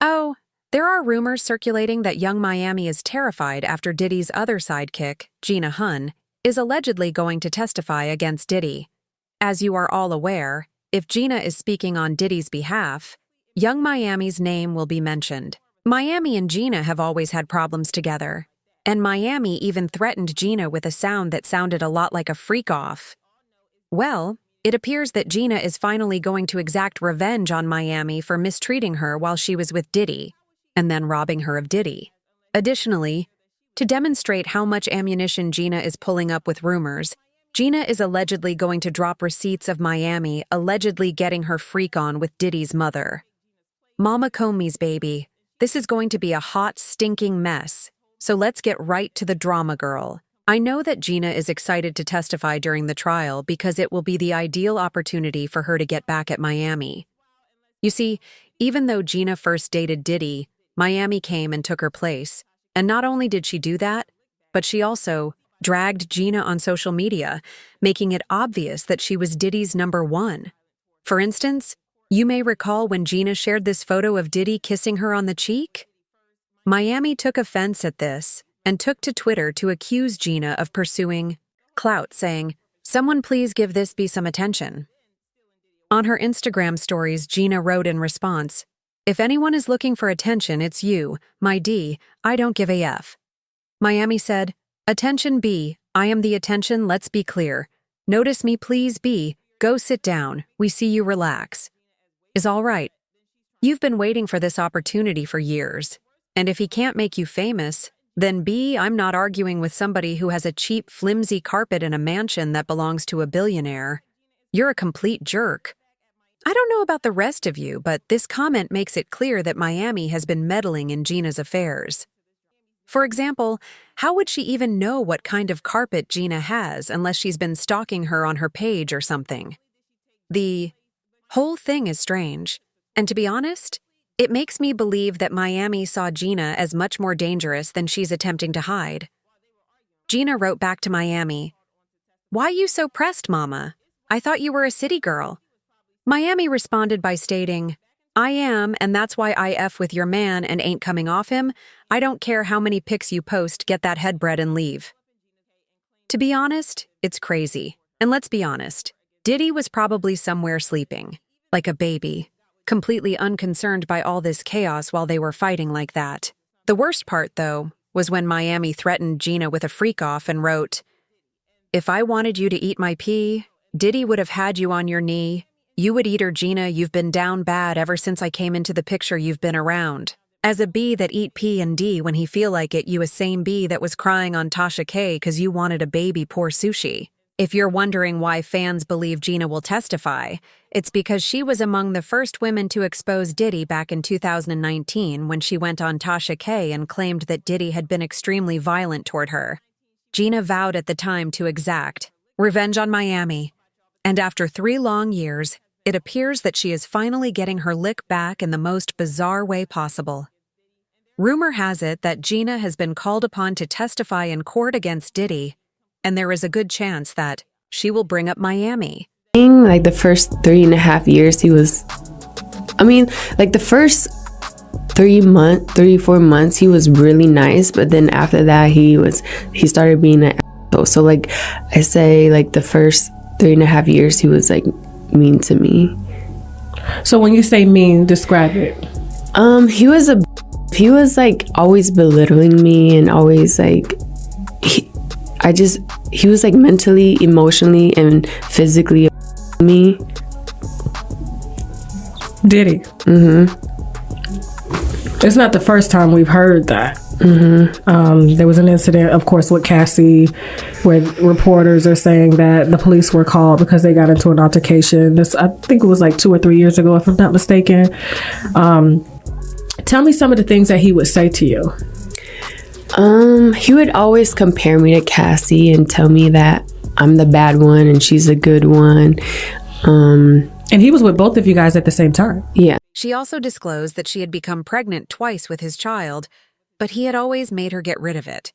Oh, there are rumors circulating that young Miami is terrified after Diddy's other sidekick, Gina Huynh, is allegedly going to testify against Diddy. As you are all aware, if Gina is speaking on Diddy's behalf, young Miami's name will be mentioned. Miami and Gina have always had problems together, and Miami even threatened Gina with a sound that sounded a lot like a freak-off. Well, it appears that Gina is finally going to exact revenge on Miami for mistreating her while she was with Diddy, and then robbing her of Diddy. Additionally, to demonstrate how much ammunition Gina is pulling up with rumors, Gina is allegedly going to drop receipts of Miami allegedly getting her freak on with Diddy's mother. Mama COMBS, baby. This is going to be a hot, stinking mess. So let's get right to the drama, girl. I know that Gina is excited to testify during the trial because it will be the ideal opportunity for her to get back at Miami. You see, even though Gina first dated Diddy, Miami came and took her place. And not only did she do that, but she also dragged Gina on social media, making it obvious that she was Diddy's #1. For instance, you may recall when Gina shared this photo of Diddy kissing her on the cheek? Miami took offense at this and took to Twitter to accuse Gina of pursuing clout, saying, "Someone please give this B some attention." On her Instagram stories, Gina wrote in response, "If anyone is looking for attention, it's you, my D, I don't give a F." Miami said, "Attention B, I am the attention, let's be clear. Notice me please B, go sit down, we see you relax. Is all right. You've been waiting for this opportunity for years. And if he can't make you famous, then B, I'm not arguing with somebody who has a cheap, flimsy carpet in a mansion that belongs to a billionaire. You're a complete jerk. I don't know about the rest of you, but this comment makes it clear that Miami has been meddling in Gina's affairs. For example, how would she even know what kind of carpet Gina has unless she's been stalking her on her page or something? The whole thing is strange, and to be honest, it makes me believe that Miami saw Gina as much more dangerous than she's attempting to hide. Gina wrote back to Miami, "Why you so pressed, mama? I thought you were a city girl." Miami responded by stating, "I am, and that's why I F with your man and ain't coming off him. I don't care how many pics you post, get that headbread and leave." To be honest, it's crazy. And let's be honest, Diddy was probably somewhere sleeping, like a baby, completely unconcerned by all this chaos while they were fighting like that. The worst part, though, was when Miami threatened Gina with a freak-off and wrote, "If I wanted you to eat my pee, Diddy would have had you on your knee. You would eat her, Gina, you've been down bad ever since I came into the picture you've been around. As a B that eat P and D when he feel like it, you a same B that was crying on Tasha K 'cause you wanted a baby pour sushi." If you're wondering why fans believe Gina will testify, it's because she was among the first women to expose Diddy back in 2019 when she went on Tasha K and claimed that Diddy had been extremely violent toward her. Gina vowed at the time to exact revenge on Miami, and after 3 long years, it appears that she is finally getting her lick back in the most bizarre way possible. Rumor has it that Gina has been called upon to testify in court against Diddy, and there is a good chance that she will bring up Miami. Like the first 3.5 years, he was, like the first 4 months, he was really nice, but then after that, he started being an asshole. So like I say, like the first 3.5 years, he was like mean to me. So when you say mean, describe it. He was like always belittling me and always like, he was like mentally, emotionally, and physically me. Diddy. It's not the first time we've heard that. There was an incident, of course, with Cassie, where reporters are saying that the police were called because they got into an altercation. I think it was like 2 or 3 years ago, if I'm not mistaken. Tell me some of the things that he would say to you. He would always compare me to Cassie and tell me that I'm the bad one and she's the good one. And he was with both of you guys at the same time. Yeah. She also disclosed that she had become pregnant twice with his child, but he had always made her get rid of it.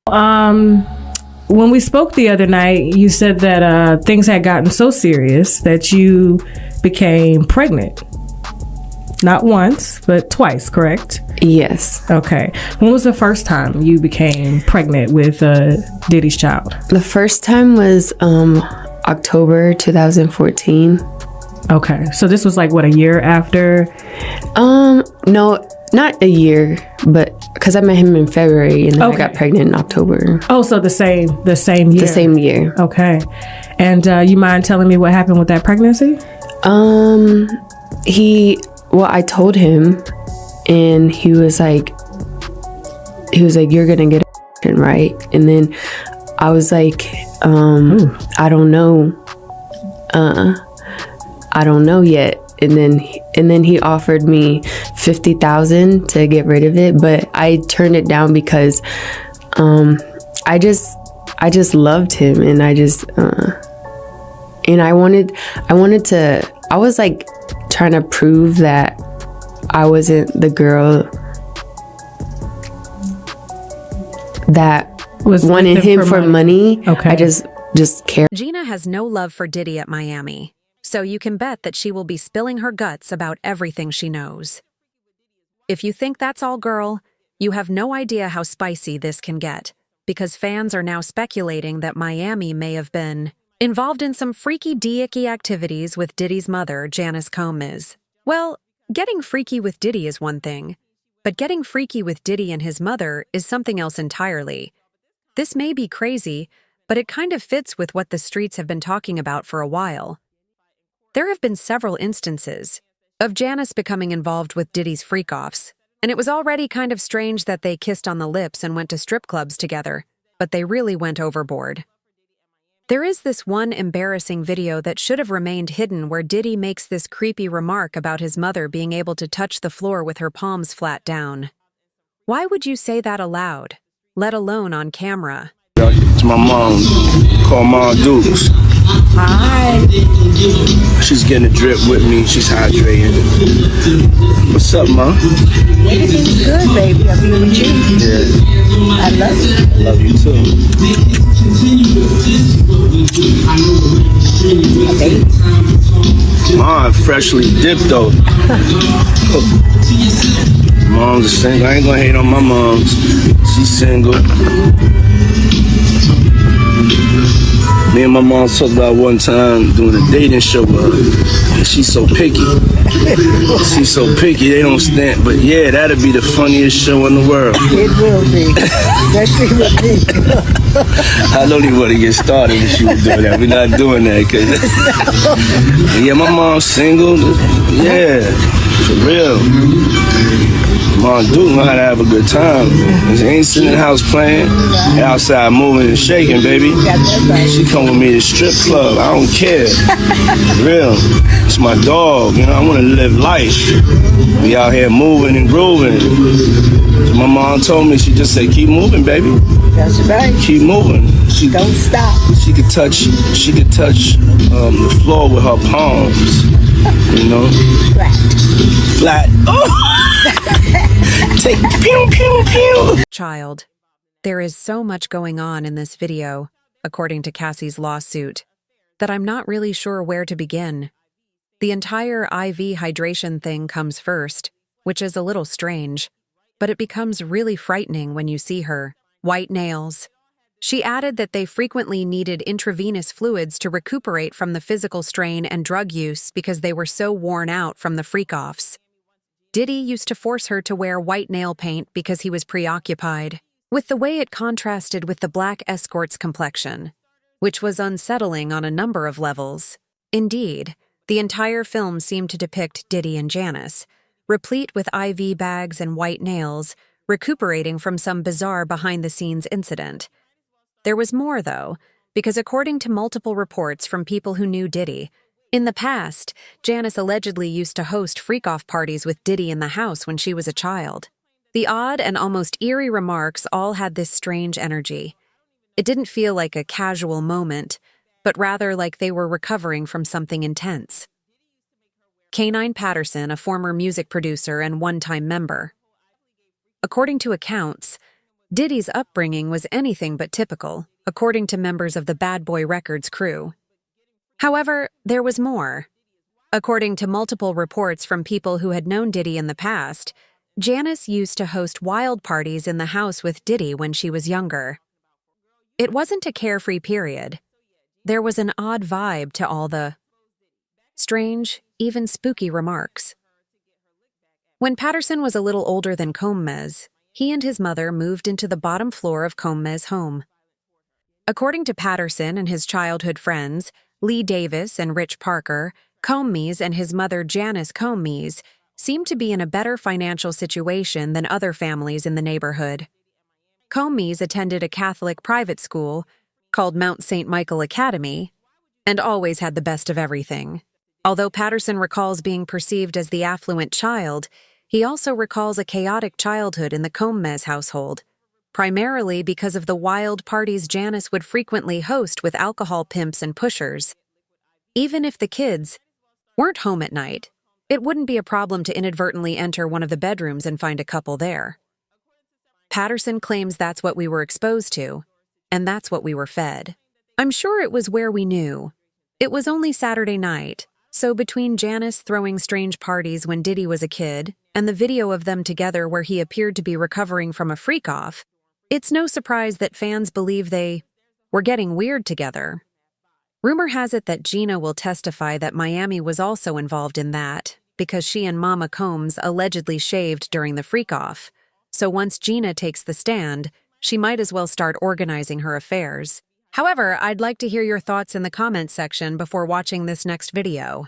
When we spoke the other night, you said that things had gotten so serious that you became pregnant. Not once, but twice, correct? Yes. Okay. When was the first time you became pregnant with Diddy's child? The first time was October 2014. Okay. So this was like, what, a year after? No, not a year, but because I met him in February and then I got pregnant in October. Oh, so the same year. The same year. Okay. And you mind telling me what happened with that pregnancy? I told him, and he was like, you're gonna get a right? And then I was like, I don't know. I don't know yet. And then he offered me $50,000 to get rid of it, but I turned it down because I just loved him, and I was like trying to prove that I wasn't the girl that wanted him for money. Okay. I just cared. Gina has no love for Diddy at Miami, so you can bet that she will be spilling her guts about everything she knows. If you think that's all, girl, you have no idea how spicy this can get, because fans are now speculating that Miami may have been involved in some freaky dicky activities with Diddy's mother, Janice Combs. Well, getting freaky with Diddy is one thing, but getting freaky with Diddy and his mother is something else entirely. This may be crazy, but it kind of fits with what the streets have been talking about for a while. There have been several instances of Janice becoming involved with Diddy's freakoffs, and it was already kind of strange that they kissed on the lips and went to strip clubs together, but they really went overboard. There is this one embarrassing video that should have remained hidden where Diddy makes this creepy remark about his mother being able to touch the floor with her palms flat down. Why would you say that aloud, let alone on camera? It's my mom, call Mom Dukes. Hi. She's getting a drip with me, she's hydrating. What's up, Mom? Everything's good, baby. I'm here with you. Yeah. I love you. Love you too. Mom, freshly dipped though. Mom's a single. I ain't gonna hate on my moms. She's single. Me and my mom talked about one time doing a dating show with her. And she's so picky. She's so picky, they don't stand. But yeah, that'd be the funniest show in the world. It will be. Especially with me. I don't even want to get started if she was doing that. We're not doing that. Cause yeah, my mom's single. Yeah, for real. Mom Duke know how to have a good time. She ain't sitting in the house playing. They outside moving and shaking, baby. She come with me to strip club. I don't care. Real. It's my dog. You know, I want to live life. Be out here moving and grooving. So my mom told me, she just said, keep moving, baby. That's right. Keep moving. Don't stop. She could touch the floor with her palms. You know? Flat. Oh! Take pew, pew, pew. Child, there is so much going on in this video, according to Cassie's lawsuit, that I'm not really sure where to begin. The entire IV hydration thing comes first, which is a little strange, but it becomes really frightening when you see her. White nails. She added that they frequently needed intravenous fluids to recuperate from the physical strain and drug use because they were so worn out from the freak-offs. Diddy used to force her to wear white nail paint because he was preoccupied with the way it contrasted with the black escort's complexion, which was unsettling on a number of levels. Indeed, the entire film seemed to depict Diddy and Janice, replete with IV bags and white nails, recuperating from some bizarre behind-the-scenes incident. There was more, though, because according to multiple reports from people who knew Diddy, in the past, Janice allegedly used to host freak-off parties with Diddy in the house when she was a child. The odd and almost eerie remarks all had this strange energy. It didn't feel like a casual moment, but rather like they were recovering from something intense. K9 Patterson, a former music producer and one-time member. According to accounts, Diddy's upbringing was anything but typical, according to members of the Bad Boy Records crew. However, there was more. According to multiple reports from people who had known Diddy in the past, Janice used to host wild parties in the house with Diddy when she was younger. It wasn't a carefree period. There was an odd vibe to all the strange, even spooky remarks. When Patterson was a little older than COMBS, he and his mother moved into the bottom floor of COMBS' home. According to Patterson and his childhood friends, Lee Davis and Rich Parker, COMBS and his mother Janice COMBS seemed to be in a better financial situation than other families in the neighborhood. COMBS attended a Catholic private school called Mount St. Michael Academy and always had the best of everything. Although Patterson recalls being perceived as the affluent child, he also recalls a chaotic childhood in the COMBS household, primarily because of the wild parties Janice would frequently host with alcohol pimps and pushers. Even if the kids weren't home at night, it wouldn't be a problem to inadvertently enter one of the bedrooms and find a couple there. Patterson claims that's what we were exposed to, and that's what we were fed. I'm sure it was where we knew. It was only Saturday night, so between Janice throwing strange parties when Diddy was a kid and the video of them together where he appeared to be recovering from a freak-off, it's no surprise that fans believe they were getting weird together. Rumor has it that Gina will testify that Miami was also involved in that because she and Mama Combs allegedly shaved during the freak-off. So once Gina takes the stand, she might as well start organizing her affairs. However, I'd like to hear your thoughts in the comments section before watching this next video.